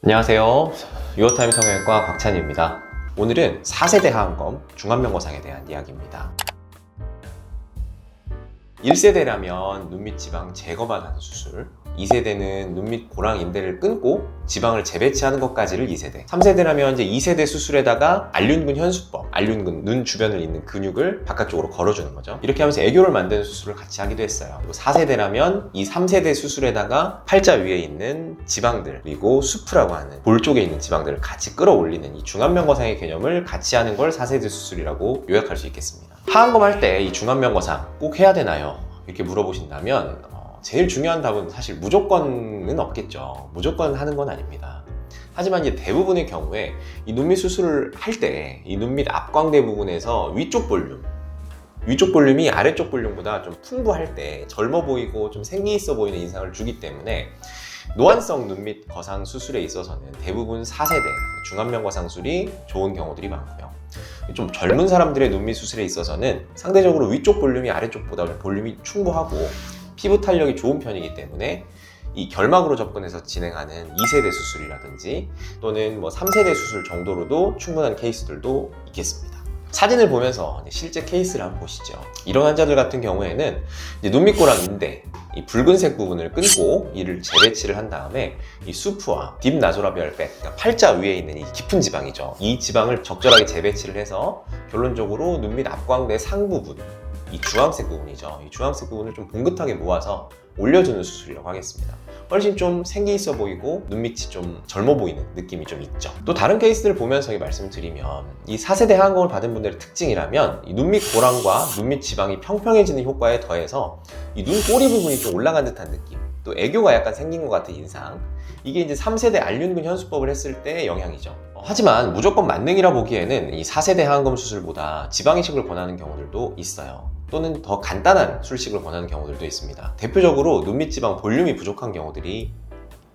안녕하세요. 유어타임 성형외과 곽찬입니다. 오늘은 4세대 하안검 중안면거상에 대한 이야기입니다. 1세대라면 눈 밑 지방 제거만 하는 수술, 2세대는 눈 밑 고랑 인대를 끊고 지방을 재배치하는 것까지를 2세대, 3세대라면 이제 2세대 수술에다가 알륜근 현수법, 알륜근 눈 주변을 있는 근육을 바깥쪽으로 걸어주는 거죠. 이렇게 하면서 애교를 만드는 수술을 같이 하기도 했어요. 그리고 4세대라면 이 3세대 수술에다가 팔자 위에 있는 지방들, 그리고 수프라고 하는 볼 쪽에 있는 지방들을 같이 끌어올리는 이 중안면거상의 개념을 같이 하는 걸 4세대 수술이라고 요약할 수 있겠습니다. 하안검 할 때 이 중안면거상 꼭 해야 되나요? 이렇게 물어보신다면 제일 중요한 답은 사실 무조건은 없겠죠. 무조건 하는 건 아닙니다. 하지만 이제 대부분의 경우에 이 눈밑 수술을 할 때 이 눈밑 앞광대 부분에서 위쪽 볼륨이 아래쪽 볼륨보다 좀 풍부할 때 젊어 보이고 좀 생기 있어 보이는 인상을 주기 때문에 노안성 눈밑 거상 수술에 있어서는 대부분 4세대 중안면거상술이 좋은 경우들이 많고요. 좀 젊은 사람들의 눈밑 수술에 있어서는 상대적으로 위쪽 볼륨이 아래쪽보다 볼륨이 충분하고 피부 탄력이 좋은 편이기 때문에 이 결막으로 접근해서 진행하는 2세대 수술이라든지 또는 뭐 3세대 수술 정도로도 충분한 케이스들도 있겠습니다. 사진을 보면서 실제 케이스를 한번 보시죠. 이런 환자들 같은 경우에는 이제 눈밑고랑 인대, 이 붉은색 부분을 끊고 이를 재배치를 한 다음에 이 수프와 딥나소라비얼 백, 그러니까 팔자 위에 있는 이 깊은 지방이죠. 이 지방을 적절하게 재배치를 해서 결론적으로 눈밑 앞광대 상부분, 이 주황색 부분이죠. 이 주황색 부분을 좀 봉긋하게 모아서 올려주는 수술이라고 하겠습니다. 훨씬 좀 생기 있어 보이고 눈밑이 좀 젊어 보이는 느낌이 좀 있죠. 또 다른 케이스들을 보면서 말씀을 드리면 이 4세대 하안검을 받은 분들의 특징이라면 이 눈밑 고랑과 눈밑 지방이 평평해지는 효과에 더해서 이 눈 꼬리 부분이 좀 올라간 듯한 느낌, 또 애교가 약간 생긴 것 같은 인상, 이게 이제 3세대 알륜근 현수법을 했을 때의 영향이죠. 하지만 무조건 만능이라 보기에는 이 4세대 하안검 수술보다 지방 이식을 권하는 경우들도 있어요. 또는 더 간단한 술식을 권하는 경우들도 있습니다. 대표적으로 눈밑 지방 볼륨이 부족한 경우들이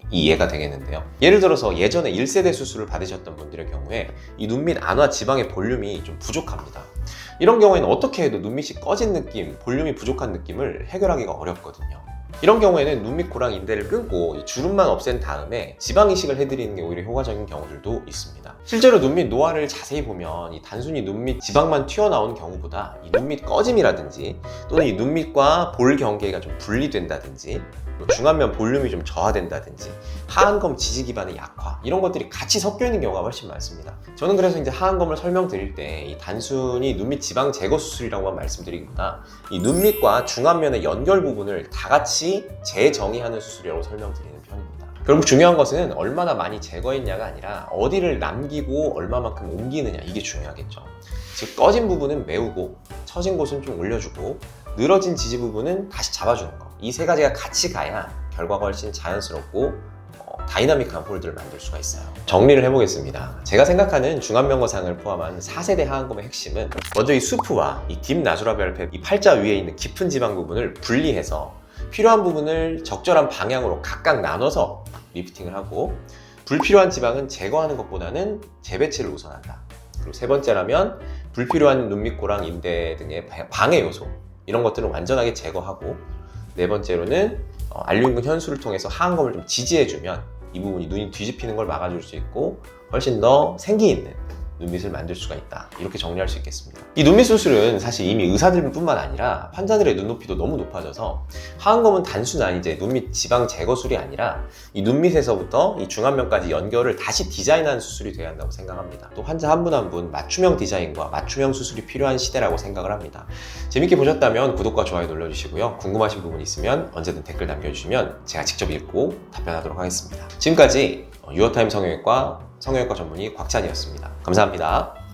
이해가 되겠는데요. 예를 들어서 예전에 1세대 수술을 받으셨던 분들의 경우에 이 눈밑 안과 지방의 볼륨이 좀 부족합니다. 이런 경우에는 어떻게 해도 눈밑이 꺼진 느낌, 볼륨이 부족한 느낌을 해결하기가 어렵거든요. 이런 경우에는 눈밑 고랑 인대를 끊고 주름만 없앤 다음에 지방 이식을 해드리는 게 오히려 효과적인 경우들도 있습니다. 실제로 눈밑 노화를 자세히 보면 이 단순히 눈밑 지방만 튀어나오는 경우보다 이 눈밑 꺼짐이라든지 또는 이 눈밑과 볼 경계가 좀 분리된다든지 중안면 볼륨이 좀 저하된다든지 하안검 지지 기반의 약화, 이런 것들이 같이 섞여 있는 경우가 훨씬 많습니다. 저는 그래서 이제 하안검을 설명드릴 때 이 단순히 눈밑 지방 제거 수술이라고만 말씀드리기보다 이 눈밑과 중안면의 연결 부분을 다 같이 재정의하는 수술이라고 설명드리는 편입니다. 결국 중요한 것은 얼마나 많이 제거했냐가 아니라 어디를 남기고 얼마만큼 옮기느냐, 이게 중요하겠죠. 즉 꺼진 부분은 메우고 처진 곳은 좀 올려주고 늘어진 지지 부분은 다시 잡아주는 거, 이 세 가지가 같이 가야 결과가 훨씬 자연스럽고 다이나믹한 홀드를 만들 수가 있어요. 정리를 해보겠습니다. 제가 생각하는 중안면거상을 포함한 4세대 하안검의 핵심은 먼저 이 수프와 이 딥나소라비얼 이 팔자 위에 있는 깊은 지방 부분을 분리해서 필요한 부분을 적절한 방향으로 각각 나눠서 리프팅을 하고, 불필요한 지방은 제거하는 것보다는 재배치를 우선한다. 그리고 세 번째라면 불필요한 눈밑 고랑 인대 등의 방해 요소, 이런 것들은 완전하게 제거하고, 네 번째로는 알륜근 현수를 통해서 하안검을 좀 지지해주면 이 부분이 눈이 뒤집히는 걸 막아줄 수 있고 훨씬 더 생기 있는 눈밑을 만들 수가 있다. 이렇게 정리할 수 있겠습니다. 이 눈밑 수술은 사실 이미 의사들뿐만 아니라 환자들의 눈높이도 너무 높아져서 하안검은 단순한 이제 눈밑 지방 제거술이 아니라 이 눈밑에서부터 이 중안면까지 연결을 다시 디자인하는 수술이 되어야 한다고 생각합니다. 또 환자 한 분 한 분 맞춤형 디자인과 맞춤형 수술이 필요한 시대라고 생각을 합니다. 재밌게 보셨다면 구독과 좋아요 눌러주시고요. 궁금하신 부분 있으면 언제든 댓글 남겨주시면 제가 직접 읽고 답변하도록 하겠습니다. 지금까지 유어타임 성형외과 전문의 곽찬이었습니다. 감사합니다.